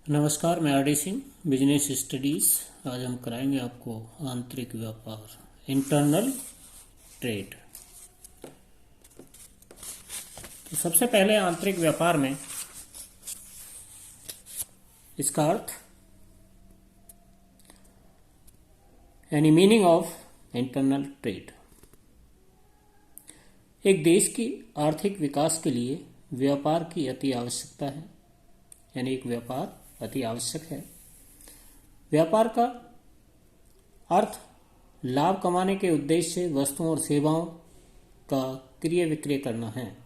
नमस्कार, मैं RD. Singh, business studies. आज हम कराएंगे आपको आंतरिक व्यापार, इंटरनल ट्रेड। तो सबसे पहले आंतरिक व्यापार में इसका अर्थ यानी मीनिंग ऑफ इंटरनल ट्रेड। एक देश की आर्थिक विकास के लिए व्यापार की अति आवश्यकता है, यानी एक व्यापार अति आवश्यक है। व्यापार का अर्थ लाभ कमाने के उद्देश्य से वस्तुओं और सेवाओं का क्रय विक्रय करना है।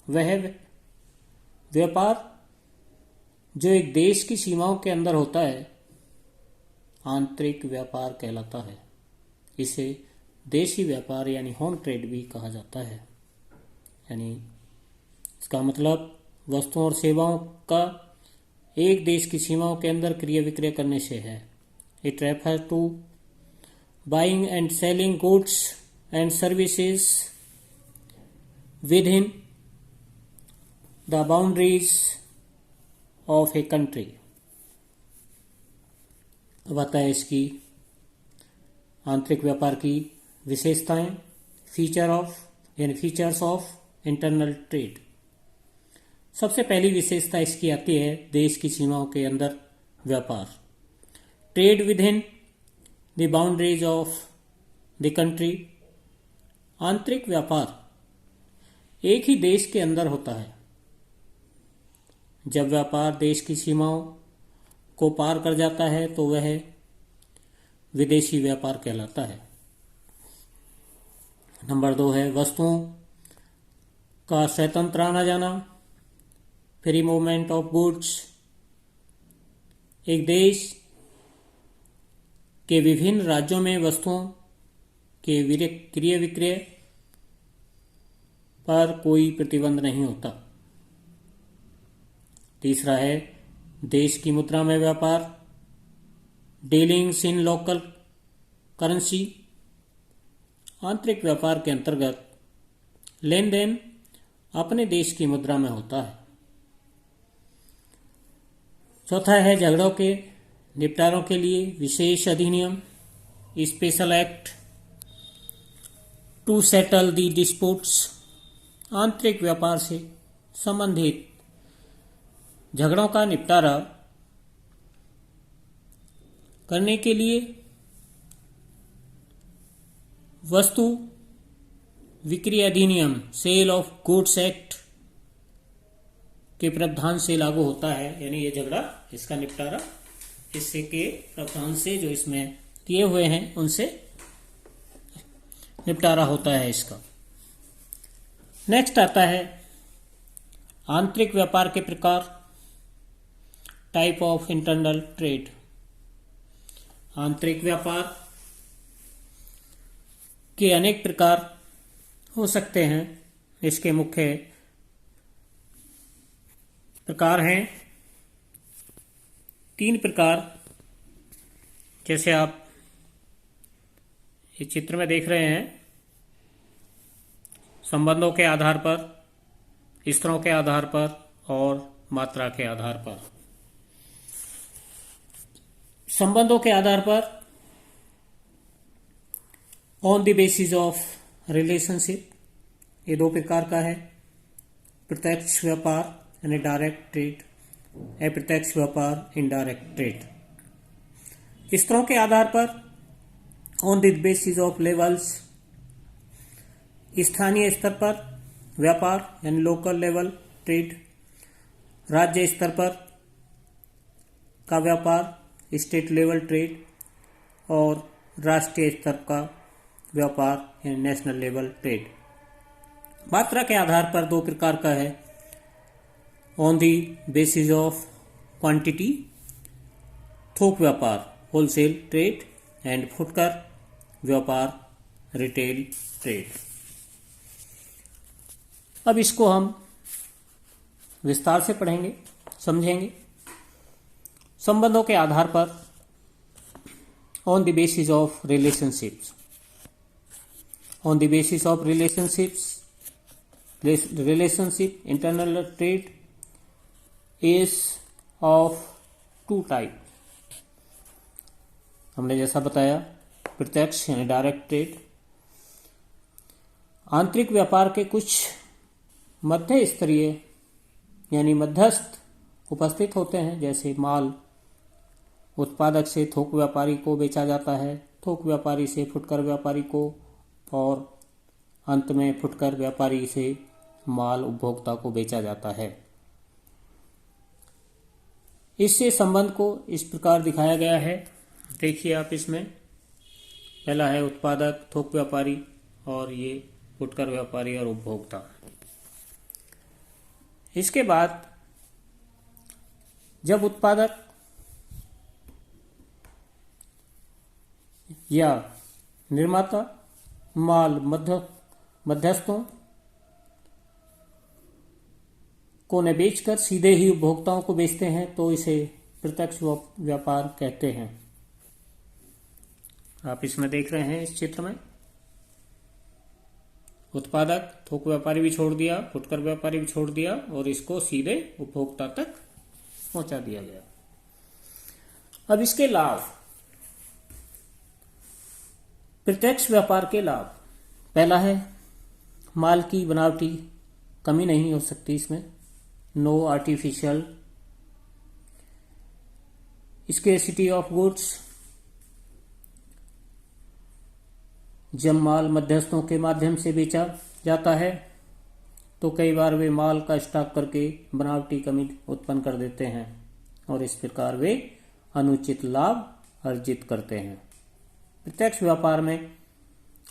वह व्यापार जो एक देश की सीमाओं के अंदर होता है आंतरिक व्यापार कहलाता है। इसे देशी व्यापार यानी होम ट्रेड भी कहा जाता है। यानी इसका मतलब वस्तुओं और सेवाओं का एक देश की सीमाओं के अंदर क्रय विक्रय करने से है। It refer to buying and selling goods and services within the boundaries of a country. अब आता है इसकी आंतरिक व्यापार की विशेषताएं, फीचर्स ऑफ इंटरनल ट्रेड। सबसे पहली विशेषता इसकी आती है देश की सीमाओं के अंदर व्यापार। Trade with in the boundaries of the country. आंतरिक व्यापार एक ही देश के अंदर होता है। जब व्यापार देश की सीमाओं को पार कर जाता है तो वह विदेशी व्यापार कहलाता है। नंबर 2 है वस्तुओं का स्वतंत्र आना जाना, फ्री मूवमेंट ऑफ गुड्स। एक देश के विभिन्न राज्यों में वस्तुओं के क्रय विक्रय पर कोई प्रतिबंध नहीं होता। तीसरा है देश की मुद्रा में व्यापार, डीलिंग्स इन लोकल करेंसी। आंतरिक व्यापार के अंतर्गत लेन देन अपने देश की मुद्रा में होता है। चौथा है झगड़ों के निपटारों के लिए विशेष अधिनियम, special act to settle the disputes. आंतरिक व्यापार से संबंधित झगड़ों का निपटारा करने के लिए वस्तु विक्रय अधिनियम, सेल ऑफ गुड्स एक्ट के प्रावधान से लागू होता है। यानी ये झगड़ा, इसका निपटारा इससे के प्रावधान से जो इसमें किए हुए हैं उनसे निपटारा होता है इसका। नेक्स्ट आता है आंतरिक व्यापार के प्रकार, टाइप ऑफ इंटरनल ट्रेड। आंतरिक व्यापार के अनेक प्रकार हो सकते हैं। इसके मुख्य प्रकार हैं 3 प्रकार, जैसे आप इस चित्र में देख रहे हैं। संबंधों के आधार पर, स्तरों के आधार पर और मात्रा के आधार पर। संबंधों के आधार पर on the basis of relationship, ये 2 प्रकार का है। प्रत्यक्ष व्यापार यानी डायरेक्ट ट्रेड, अप्रत्यक्ष व्यापार इनडायरेक्ट ट्रेड। स्तरों के आधार पर on the basis of levels, स्थानीय स्तर पर व्यापार यानी लोकल लेवल ट्रेड। राज्य स्तर पर का व्यापार स्टेट लेवल ट्रेड और राष्ट्रीय स्तर का व्यापार यानी नेशनल लेवल ट्रेड। मात्रा के आधार पर 2 प्रकार का है। On the basis of quantity, थोक व्यापार होलसेल ट्रेड, एंड फुटकर व्यापार रिटेल ट्रेड। अब इसको हम विस्तार से पढ़ेंगे, समझेंगे। संबंधों के आधार पर on the basis of relationships. On the basis of relationship, internal trade is of two type. हमने जैसा बताया, प्रत्यक्ष यानी डायरेक्ट ट्रेड, आंतरिक व्यापार के कुछ मध्य स्तरीय यानी मध्यस्थ उपस्थित होते हैं, जैसे माल उत्पादक से थोक व्यापारी को बेचा जाता है, थोक व्यापारी से फुटकर व्यापारी को, और अंत में फुटकर व्यापारी से माल उपभोक्ता को बेचा जाता है। इससे संबंध को इस प्रकार दिखाया गया है, देखिए आप इसमें। पहला है उत्पादक, थोक व्यापारी, और ये फुटकर व्यापारी और उपभोक्ता। इसके बाद जब उत्पादक या निर्माता माल मध्यस्थों को न बेचकर सीधे ही उपभोक्ताओं को बेचते हैं, तो इसे प्रत्यक्ष व्यापार कहते हैं। आप इसमें देख रहे हैं इस चित्र में, उत्पादक थोक व्यापारी भी छोड़ दिया, फुटकर व्यापारी भी छोड़ दिया, और इसको सीधे उपभोक्ता तक पहुंचा दिया गया। अब इसके लाभ, प्रत्यक्ष व्यापार के लाभ। पहला है माल की बनावटी कमी नहीं हो सकती इसमें, no artificial scarcity of goods. जब माल मध्यस्थों के माध्यम से बेचा जाता है तो कई बार वे माल का स्टॉक करके बनावटी कमी उत्पन्न कर देते हैं, और इस प्रकार वे अनुचित लाभ अर्जित करते हैं। प्रत्यक्ष व्यापार में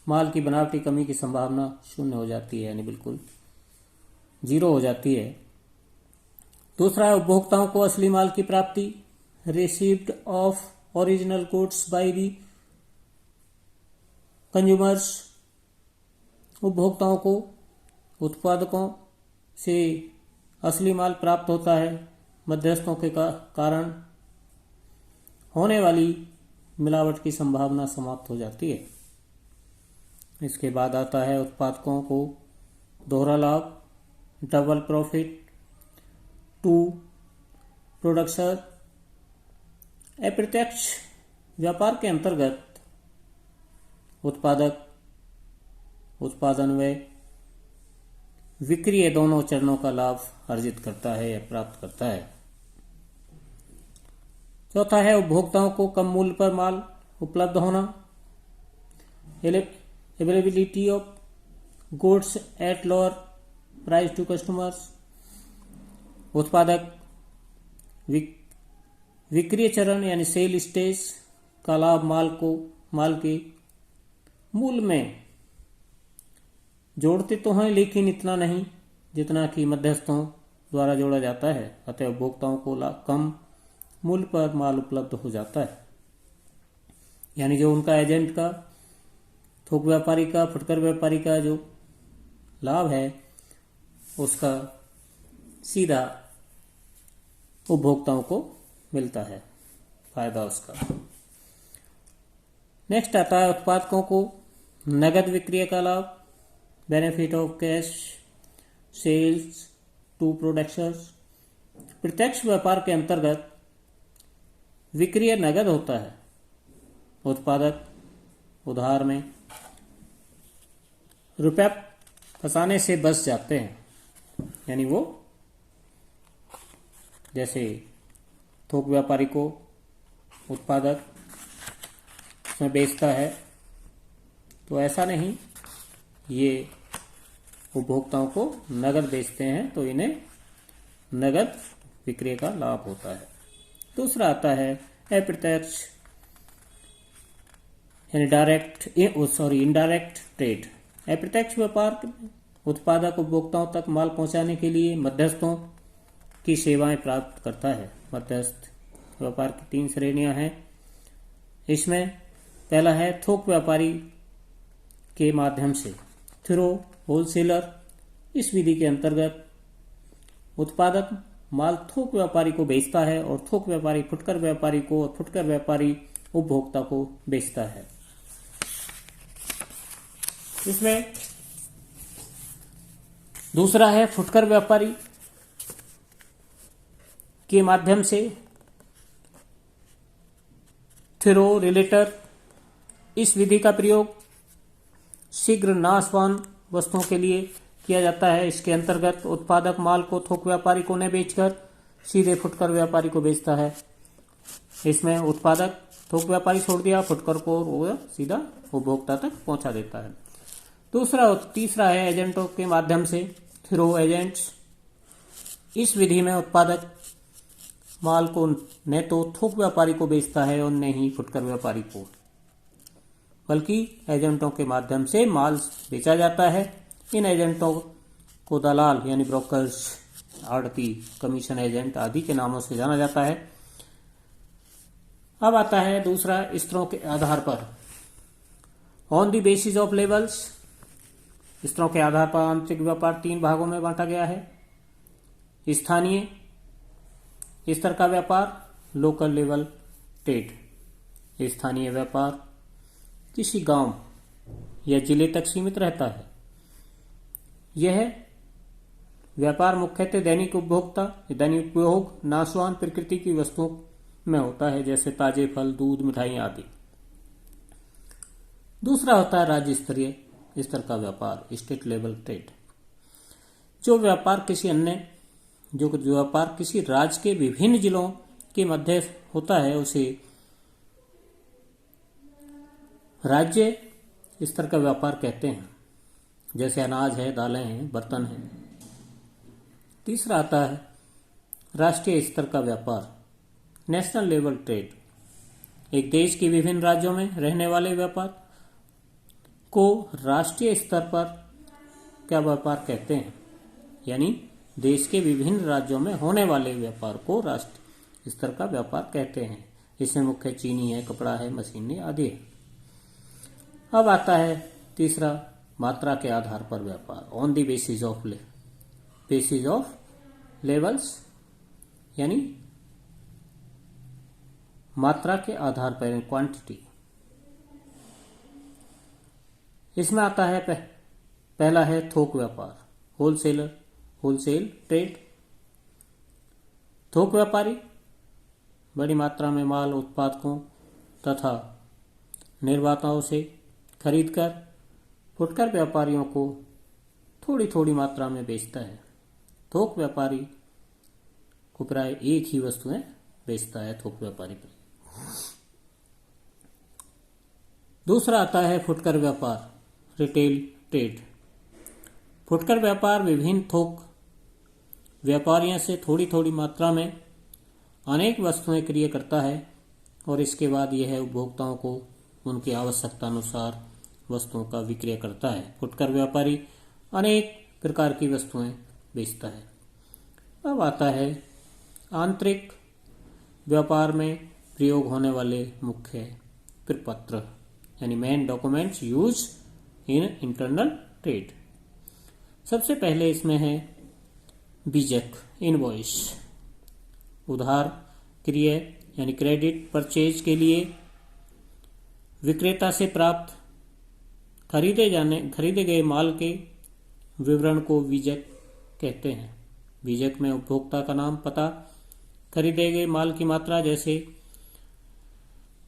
माल की बनावटी कमी की संभावना शून्य हो जाती है, यानी बिल्कुल जीरो हो जाती है। दूसरा है उपभोक्ताओं को असली माल की प्राप्ति, received of original goods by the consumers. उपभोक्ताओं को उत्पादकों से असली माल प्राप्त होता है, मध्यस्थों के कारण होने वाली मिलावट की संभावना समाप्त हो जाती है। इसके बाद आता है उत्पादकों को दोहरा लाभ, डबल प्रॉफिट टू प्रोडक्शन। अप्रत्यक्ष व्यापार के अंतर्गत उत्पादक उत्पादन व विक्रय दोनों चरणों का लाभ अर्जित करता है या प्राप्त करता है। चौथा है उपभोक्ताओं को कम मूल्य पर माल उपलब्ध होना, availability of goods at lower price to customers. उत्पादक विक्रय चरण यानी सेल स्टेज का लाभ माल के मूल में जोड़ते तो हैं, लेकिन इतना नहीं जितना कि मध्यस्थों द्वारा जोड़ा जाता है। अतः उपभोक्ताओं को कम मूल्य पर माल उपलब्ध हो जाता है, यानी जो उनका एजेंट का, थोक व्यापारी का, फुटकर व्यापारी का जो लाभ है उसका सीधा उपभोक्ताओं को मिलता है फायदा उसका। नेक्स्ट आता है उत्पादकों को नगद विक्रय का लाभ, benefit of cash sales to productions. प्रत्यक्ष व्यापार के अंतर्गत विक्रय नगद होता है, उत्पादक उधार में रुपया फंसाने से बच जाते हैं, यानी वो जैसे थोक व्यापारी को उत्पादक उसमें बेचता है, तो ऐसा नहीं, ये उपभोक्ताओं को नगद बेचते हैं तो इन्हें नगद विक्रय का लाभ होता है। दूसरा आता है अप्रत्यक्ष यानी इनडायरेक्ट ट्रेड। अप्रत्यक्ष व्यापार उत्पादक उपभोक्ताओं तक माल पहुंचाने के लिए मध्यस्थों की सेवाएं प्राप्त करता है। मध्यस्थ व्यापार की 3 श्रेणियां हैं। इसमें पहला है थोक व्यापारी के माध्यम से, थ्रू होलसेलर। इस विधि के अंतर्गत उत्पादक माल थोक व्यापारी को बेचता है और थोक व्यापारी फुटकर व्यापारी को और फुटकर व्यापारी उपभोक्ता को बेचता है। इसमें दूसरा है फुटकर व्यापारी के माध्यम से थ्रो रिलेटर, इस विधि का प्रयोग शीघ्र नाशवान वस्तुओं के लिए किया जाता है। इसके अंतर्गत उत्पादक माल को थोक व्यापारी को न बेचकर सीधे फुटकर व्यापारी को बेचता है। इसमें उत्पादक थोक व्यापारी छोड़ दिया, फुटकर को वो सीधा उपभोक्ता तक पहुंचा देता है। तीसरा है एजेंटों के माध्यम से, थ्रो एजेंट्स। इस विधि में उत्पादक माल को न तो थोक व्यापारी को बेचता है और न ही फुटकर व्यापारी को, बल्कि एजेंटों के माध्यम से माल बेचा जाता है। इन एजेंटों को दलाल यानी ब्रोकर्स, आड़ती, कमीशन एजेंट आदि के नामों से जाना जाता है। अब आता है दूसरा, स्तरों के आधार पर, on the basis of levels. स्तरों के आधार पर आंतरिक व्यापार 3 भागों में बांटा गया है। स्थानीय स्तर का व्यापार, लोकल लेवल ट्रेड। स्थानीय व्यापार किसी गांव या जिले तक सीमित रहता है। यह व्यापार मुख्यतः दैनिक उपभोग नाशवान प्रकृति की वस्तुओं में होता है, जैसे ताजे फल, दूध, मिठाई आदि। दूसरा होता है राज्य स्तरीय स्तर का व्यापार, स्टेट लेवल ट्रेड। जो व्यापार किसी राज्य के विभिन्न जिलों के मध्य होता है, उसे राज्य स्तर का व्यापार कहते हैं, जैसे अनाज है, दालें हैं, बर्तन हैं। तीसरा आता है राष्ट्रीय स्तर का व्यापार, नेशनल लेवल ट्रेड। एक देश के विभिन्न राज्यों में रहने वाले व्यापार को राष्ट्रीय स्तर पर क्या व्यापार कहते हैं, यानी देश के विभिन्न राज्यों में होने वाले व्यापार को राष्ट्रीय स्तर का व्यापार कहते हैं। इसमें मुख्य चीनी है, कपड़ा है, मशीनें आदि है। अब आता है तीसरा, मात्रा के आधार पर व्यापार, on the basis of levels, यानी मात्रा के आधार पर, क्वांटिटी। इसमें आता है पहला है थोक व्यापार, होलसेल ट्रेड। थोक व्यापारी बड़ी मात्रा में माल उत्पादकों तथा निर्माताओं से खरीदकर फुटकर व्यापारियों को थोड़ी थोड़ी मात्रा में बेचता है। थोक व्यापारी को प्राय एक ही वस्तुएं बेचता है थोक व्यापारी पर। दूसरा आता है फुटकर व्यापार, रिटेल ट्रेड। फुटकर व्यापार विभिन्न थोक व्यापारियों से थोड़ी थोड़ी मात्रा में अनेक वस्तुएं क्रय करता है और इसके बाद यह उपभोक्ताओं को उनकी आवश्यकता अनुसार वस्तुओं का विक्रय करता है। फुटकर व्यापारी अनेक प्रकार की वस्तुएं बेचता है। अब आता है आंतरिक व्यापार में प्रयोग होने वाले मुख्य प्रपत्र, यानी main documents use in internal trade. सबसे पहले इसमें है बीजक, इनवॉइस। उधार क्रय यानी क्रेडिट परचेज के लिए विक्रेता से प्राप्त खरीदे गए माल के विवरण को बीजक कहते हैं। बीजक में उपभोक्ता का नाम, पता, खरीदे गए माल की मात्रा, जैसे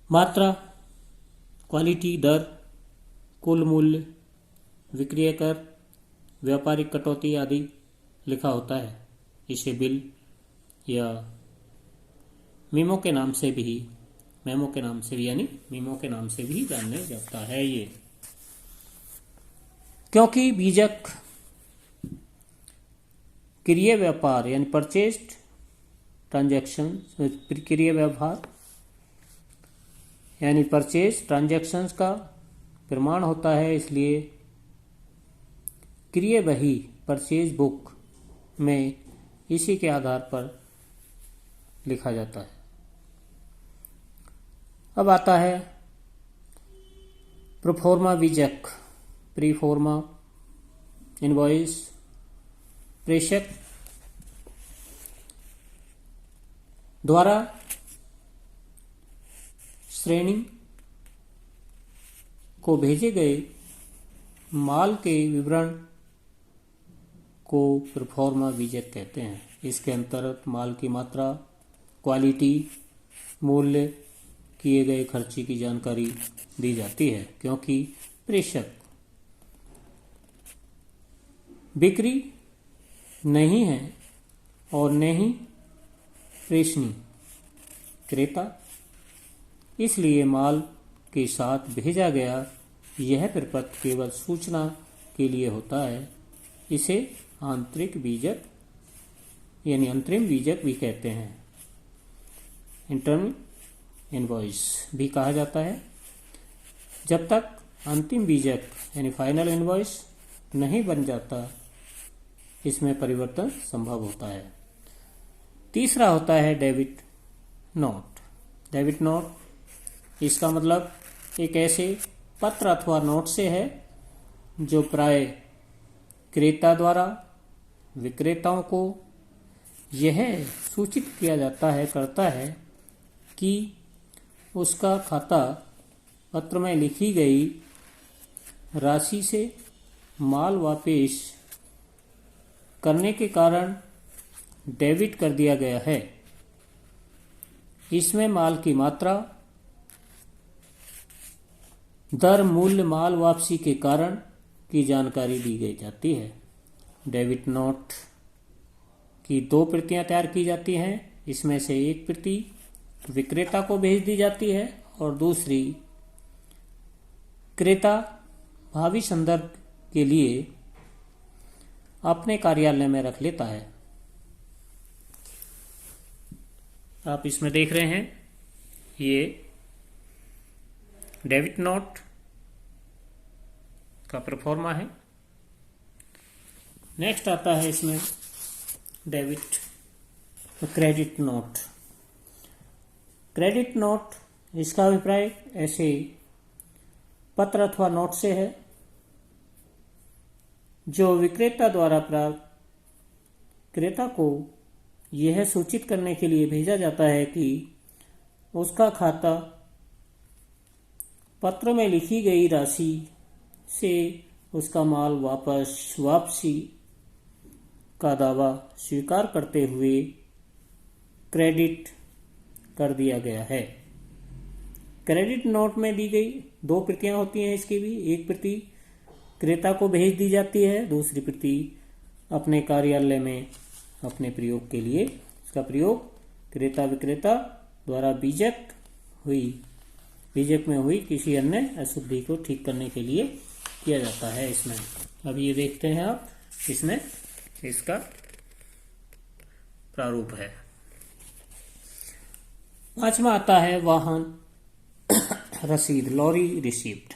मात्रा, क्वालिटी, दर, कुल मूल्य, विक्रय कर, व्यापारिक कटौती आदि लिखा होता है। इसे बिल या मीमो के नाम से भी जाना जाता है। ये क्योंकि बीजक क्रय व्यापार यानी परचेज्ड ट्रांजैक्शन, क्रय व्यवहार यानी परचेज ट्रांजैक्शंस का प्रमाण होता है, इसलिए क्रय बही परचेज बुक में इसी के आधार पर लिखा जाता है। अब आता है प्रोफोर्मा बीजक, प्रीफोर्मा इनवॉइस। प्रेषक द्वारा श्रेणी को भेजे गए माल के विवरण को प्रोफोर्मा बीजक कहते हैं। इसके अंतर्गत माल की मात्रा, क्वालिटी, मूल्य, किए गए खर्चे की जानकारी दी जाती है, क्योंकि प्रेषक बिक्री नहीं है और न ही प्रेषणी क्रेता, इसलिए माल के साथ भेजा गया यह प्रपत्र केवल सूचना के लिए होता है। इसे आंतरिक बीजक यानी अंतरिम बीजक भी कहते हैं, इंटरनल इनवॉइस भी कहा जाता है। जब तक अंतिम बीजक यानी फाइनल इनवॉइस नहीं बन जाता, इसमें परिवर्तन संभव होता है। तीसरा होता है डेबिट नोट। डेबिट नोट इसका मतलब एक ऐसे पत्र अथवा नोट से है जो प्राय क्रेता द्वारा विक्रेताओं को यह सूचित किया करता है कि उसका खाता पत्र में लिखी गई राशि से माल वापस करने के कारण डेबिट कर दिया गया है। इसमें माल की मात्रा, दर, मूल्य, माल वापसी के कारण की जानकारी दी गई जाती है। डेबिट नोट की 2 प्रतियां तैयार की जाती हैं। इसमें से एक प्रति विक्रेता को भेज दी जाती है और दूसरी क्रेता भावी संदर्भ के लिए अपने कार्यालय में रख लेता है। आप इसमें देख रहे हैं ये डेबिट नोट का प्रोफॉर्मा है। नेक्स्ट आता है इसमें क्रेडिट नोट। क्रेडिट नोट इसका अभिप्राय ऐसे पत्र अथवा नोट से है जो विक्रेता द्वारा प्राप्त क्रेता को यह सूचित करने के लिए भेजा जाता है कि उसका खाता पत्र में लिखी गई राशि से उसका माल वापसी का दावा स्वीकार करते हुए क्रेडिट कर दिया गया है। क्रेडिट नोट में दी गई 2 प्रतियां होती हैं। इसकी भी एक प्रति क्रेता को भेज दी जाती है, दूसरी प्रति अपने कार्यालय में अपने प्रयोग के लिए। इसका प्रयोग क्रेता विक्रेता द्वारा बीजक में हुई किसी अन्य अशुद्धि को ठीक करने के लिए किया जाता है। इसमें अब ये देखते हैं आप, इसमें इसका प्रारूप है। 5वां आता है वाहन रसीद, लॉरी रिसीप्ट।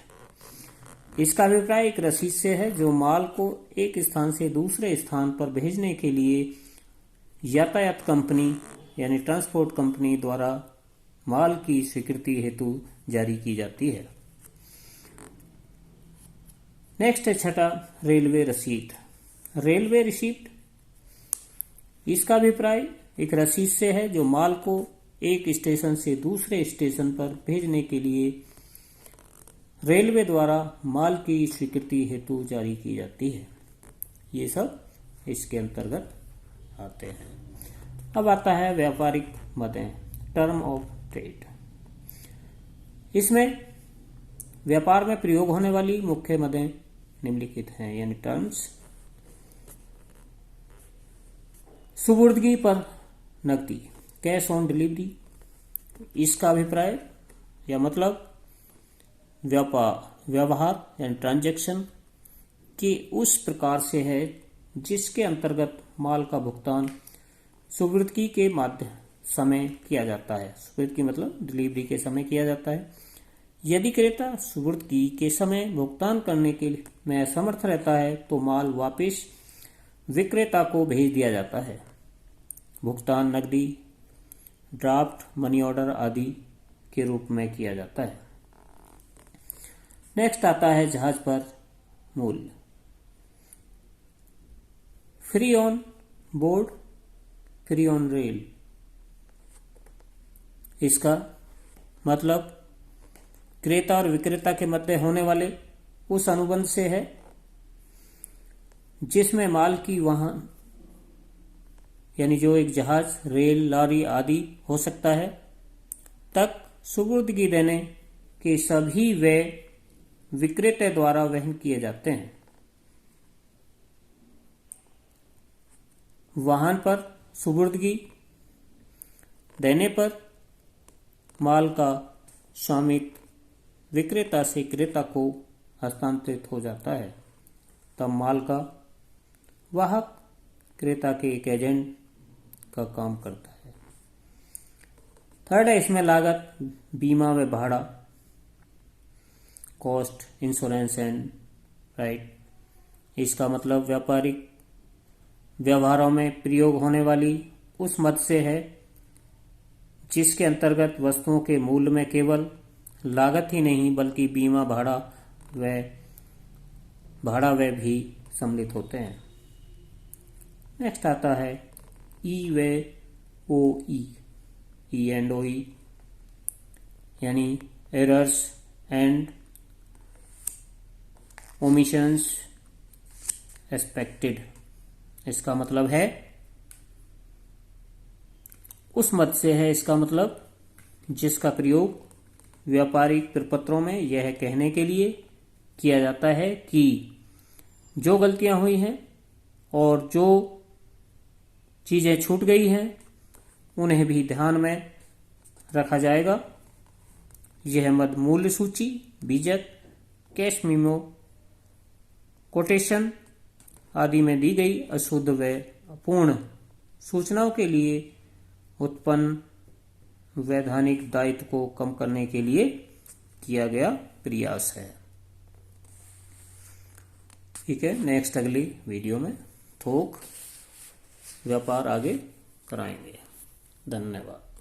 इसका अभिप्राय एक रसीद से है जो माल को एक स्थान से दूसरे स्थान पर भेजने के लिए यातायात कंपनी यानी ट्रांसपोर्ट कंपनी द्वारा माल की स्वीकृति हेतु जारी की जाती है। नेक्स्ट है 6, रेलवे रसीद। रेलवे रिसीप्ट इसका अभिप्राय एक रसीद से है जो माल को एक स्टेशन से दूसरे स्टेशन पर भेजने के लिए रेलवे द्वारा माल की स्वीकृति हेतु जारी की जाती है। ये सब इसके अंतर्गत आते हैं। अब आता है व्यापारिक मदें, टर्म ऑफ ट्रेड। इसमें व्यापार में प्रयोग होने वाली मुख्य मदें निम्नलिखित हैं यानी टर्म्स। सुपुर्दगी पर नकदी, कैश ऑन डिलीवरी। इसका अभिप्राय या मतलब व्यवहार यानी ट्रांजैक्शन के उस प्रकार से है जिसके अंतर्गत माल का भुगतान सुपुर्दगी के समय किया जाता है। सुपुर्दगी मतलब डिलीवरी के समय किया जाता है। यदि क्रेता सुपुर्दगी के समय भुगतान करने के लिए में असमर्थ रहता है तो माल वापस विक्रेता को भेज दिया जाता है। भुगतान नकदी, ड्राफ्ट, मनी ऑर्डर आदि के रूप में किया जाता है। नेक्स्ट आता है जहाज पर मूल्य। Free on board, free on rail. इसका मतलब क्रेता और विक्रेता के मध्य होने वाले उस अनुबंध से है जिसमें माल की यानी जो एक जहाज, रेल, लॉरी आदि हो सकता है, तक सुपुर्दगी देने के सभी व्यय विक्रेता द्वारा वहन किए जाते हैं। वाहन पर सुपुर्दगी देने पर माल का स्वामित्व विक्रेता से क्रेता को हस्तांतरित हो जाता है। तब माल का वाहक क्रेता के एक एजेंट का काम करता है। थर्ड है इसमें लागत, बीमा व भाड़ा, कॉस्ट, इंश्योरेंस एंड राइट। इसका मतलब व्यापारिक व्यवहारों में प्रयोग होने वाली उस मद से है जिसके अंतर्गत वस्तुओं के मूल्य में केवल लागत ही नहीं बल्कि बीमा, भाड़ा व भी सम्मिलित होते हैं। नेक्स्ट आता है ई व ओ ई एंड ओ ई, यानी एरर्स एंड ओमिशंस एक्सपेक्टेड। इसका मतलब है उस मद से है, इसका मतलब जिसका प्रयोग व्यापारिक प्रपत्रों में यह कहने के लिए किया जाता है कि जो गलतियां हुई हैं और जो चीजें छूट गई हैं उन्हें भी ध्यान में रखा जाएगा। यह मद मूल्य सूची, बीजक, कैश मीमो, कोटेशन आदि में दी गई अशुद्ध व अपूर्ण सूचनाओं के लिए उत्पन्न वैधानिक दायित्व को कम करने के लिए किया गया प्रयास है। ठीक है, नेक्स्ट अगली वीडियो में थोक व्यापार आगे कराएंगे। धन्यवाद।